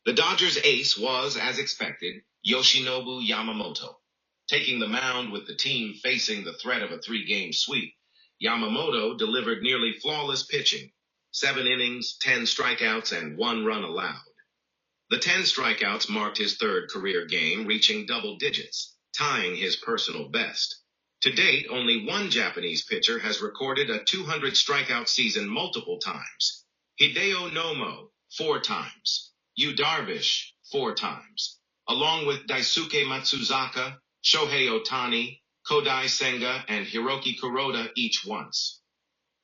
The Dodgers' ace was, as expected, Yoshinobu Yamamoto. Taking the mound with the team facing the threat of a three-game sweep, Yamamoto delivered nearly flawless pitching, 7 innings, 10 strikeouts, and 1 run allowed. The 10 strikeouts marked his third career game, reaching double digits, tying his personal best. To date, only one Japanese pitcher has recorded a 200 strikeout season multiple times. Hideo Nomo, 4 times. Yu Darvish, 4 times. Along with Daisuke Matsuzaka, Shohei Ohtani, Kodai Senga, and Hiroki Kuroda each once.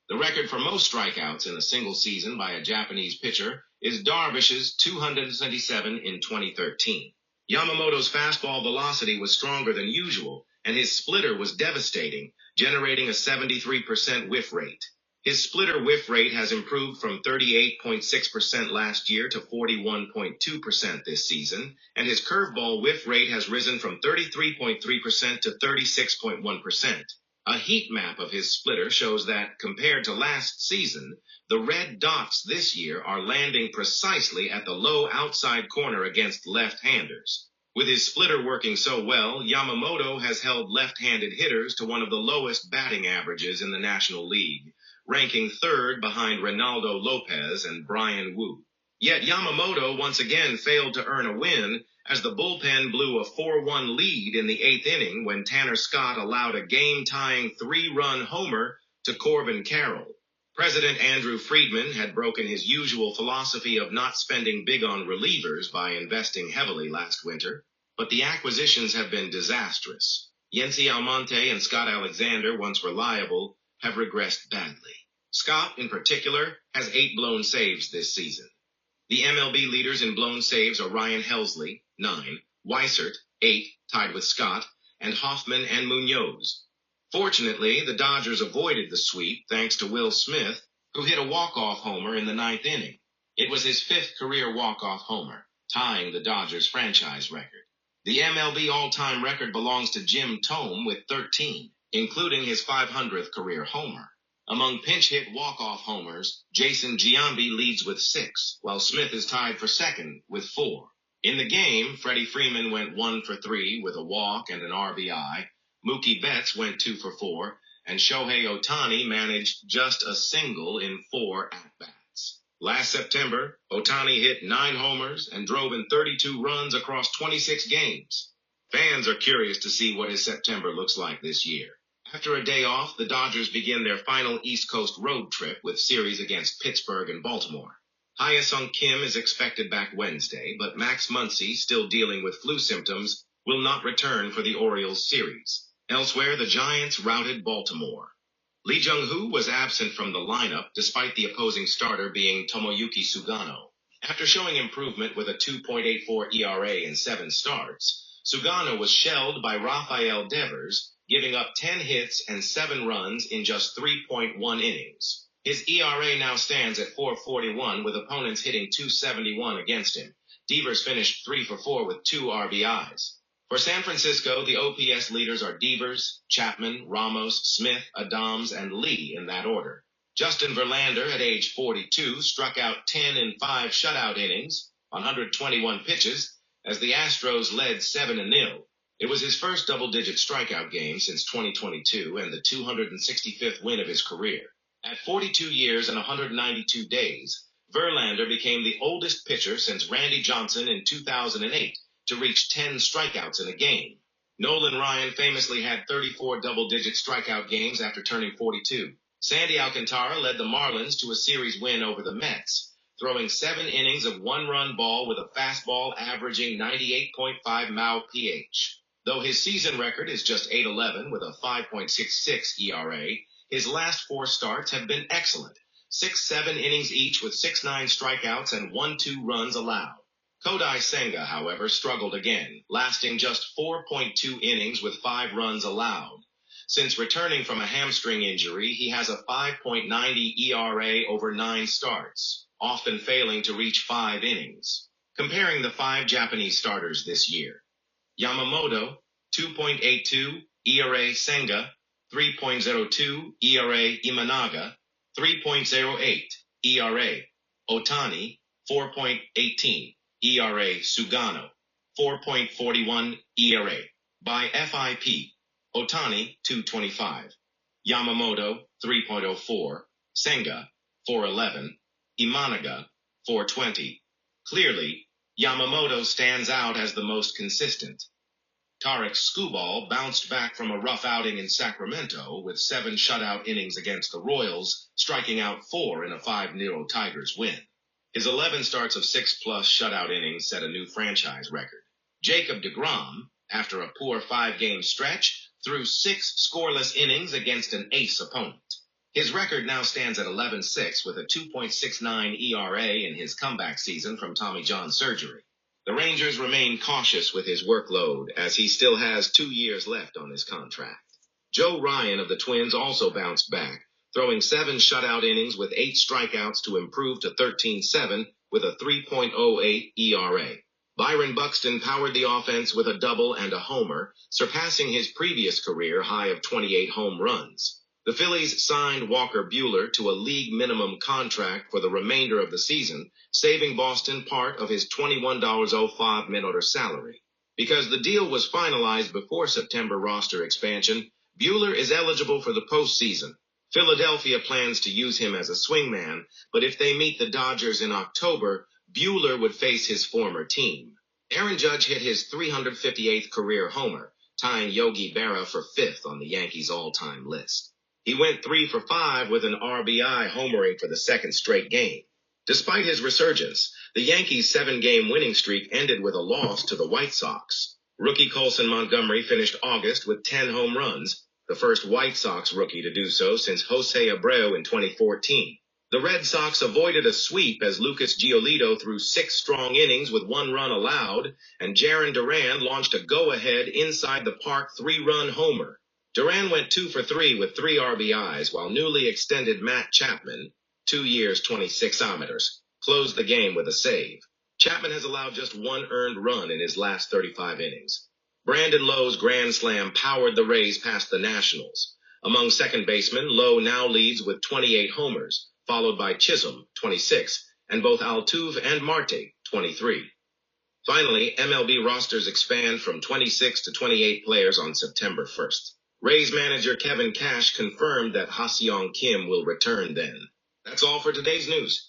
The record for most strikeouts in a single season by a Japanese pitcher is Darvish's 227 in 2013. Yamamoto's fastball velocity was stronger than usual, and his splitter was devastating, generating a 73% whiff rate. His splitter whiff rate has improved from 38.6% last year to 41.2% this season, and his curveball whiff rate has risen from 33.3% to 36.1%. A heat map of his splitter shows that, compared to last season, the red dots this year are landing precisely at the low outside corner against left-handers. With his splitter working so well, Yamamoto has held left-handed hitters to one of the lowest batting averages in the National League, ranking third behind Ronaldo Lopez and Brian Wu. Yet Yamamoto once again failed to earn a win as the bullpen blew a 4-1 lead in the 8th inning when Tanner Scott allowed a game-tying 3-run homer to Corbin Carroll. President Andrew Friedman had broken his usual philosophy of not spending big on relievers by investing heavily last winter, but the acquisitions have been disastrous. Yency Almonte and Scott Alexander, once reliable, have regressed badly. Scott, in particular, has 8 blown saves this season. The MLB leaders in blown saves are Ryan Helsley, 9, Weissert, 8, tied with Scott, and Hoffman and Munoz. Fortunately, the Dodgers avoided the sweep thanks to Will Smith, who hit a walk-off homer in the 9th inning. It was his 5th career walk-off homer, tying the Dodgers' franchise record. The MLB all-time record belongs to Jim Thome with 13, including his 500th career homer. Among pinch-hit walk-off homers, Jason Giambi leads with 6, while Smith is tied for second with 4. In the game, Freddie Freeman went 1 for 3 with a walk and an RBI, Mookie Betts went 2 for 4, and Shohei Ohtani managed just a single in 4 at-bats. Last September, Ohtani hit 9 homers and drove in 32 runs across 26 games. Fans are curious to see what his September looks like this year. After a day off, the Dodgers begin their final East Coast road trip with series against Pittsburgh and Baltimore. Hye-Sung Kim is expected back Wednesday, but Max Muncy, still dealing with flu symptoms, will not return for the Orioles series. Elsewhere, the Giants routed Baltimore. Lee Jung-hoo was absent from the lineup despite the opposing starter being Tomoyuki Sugano. After showing improvement with a 2.84 ERA in 7 starts, Sugano was shelled by Rafael Devers, giving up 10 hits and 7 runs in just 3.1 innings. His ERA now stands at 4.41 with opponents hitting .271 against him. Devers finished 3 for 4 with 2 RBIs. For San Francisco, the OPS leaders are Devers, Chapman, Ramos, Smith, Adams, and Lee in that order. Justin Verlander, at age 42, struck out 10 in 5 shutout innings, 121 pitches, as the Astros led 7-0. It was his first double-digit strikeout game since 2022 and the 265th win of his career. At 42 years and 192 days, Verlander became the oldest pitcher since Randy Johnson in 2008 to reach 10 strikeouts in a game. Nolan Ryan famously had 34 double-digit strikeout games after turning 42. Sandy Alcantara led the Marlins to a series win over the Mets, throwing 7 innings of 1-run ball with a fastball averaging 98.5 mile pH. Though his season record is just 8-11 with a 5.66 ERA, his last 4 starts have been excellent, 6-7 innings each with 6-9 strikeouts and 1-2 runs allowed. Kodai Senga, however, struggled again, lasting just 4.2 innings with 5 runs allowed. Since returning from a hamstring injury, he has a 5.90 ERA over 9 starts, often failing to reach 5 innings. Comparing the 5 Japanese starters this year: Yamamoto, 2.82 ERA Senga, 3.02 ERA Imanaga, 3.08 ERA Ohtani, 4.18 ERA Sugano, 4.41 ERA. By FIP, Otani, 2.25. Yamamoto, 3.04. Senga, 4.11. Imanaga, 4.20. Clearly, Yamamoto stands out as the most consistent. Tarik Skubal bounced back from a rough outing in Sacramento with 7 shutout innings against the Royals, striking out 4 in a 5-0 Tigers win. His 11 starts of 6+ shutout innings set a new franchise record. Jacob deGrom, after a poor 5-game stretch, threw 6 scoreless innings against an ace opponent. His record now stands at 11-6 with a 2.69 ERA in his comeback season from Tommy John surgery. The Rangers remain cautious with his workload as he still has 2 years left on his contract. Joe Ryan of the Twins also bounced back, throwing 7 shutout innings with 8 strikeouts to improve to 13-7 with a 3.08 ERA. Byron Buxton powered the offense with a double and a homer, surpassing his previous career high of 28 home runs. The Phillies signed Walker Buehler to a league minimum contract for the remainder of the season, saving Boston part of his $21.05 min-order salary. Because the deal was finalized before September roster expansion, Buehler is eligible for the postseason. Philadelphia plans to use him as a swingman, but if they meet the Dodgers in October, Buehler would face his former team. Aaron Judge hit his 358th career homer, tying Yogi Berra for 5th on the Yankees' all-time list. He went 3 for 5 with an RBI homering for the 2nd straight game. Despite his resurgence, the Yankees' 7-game winning streak ended with a loss to the White Sox. Rookie Colson Montgomery finished August with 10 home runs, the first White Sox rookie to do so since Jose Abreu in 2014. The Red Sox avoided a sweep as Lucas Giolito threw 6 strong innings with 1 run allowed, and Jarren Duran launched a go-ahead inside-the-park 3-run homer. Duran went 2 for 3 with 3 RBIs, while newly extended Matt Chapman, 2 years, 26 kilometers, closed the game with a save. Chapman has allowed just 1 earned run in his last 35 innings. Brandon Lowe's grand slam powered the Rays past the Nationals. Among second basemen, Lowe now leads with 28 homers, followed by Chisholm, 26, and both Altuve and Marte, 23. Finally, MLB rosters expand from 26 to 28 players on September 1st. Rays manager Kevin Cash confirmed that Ha-Seong Kim will return then. That's all for today's news.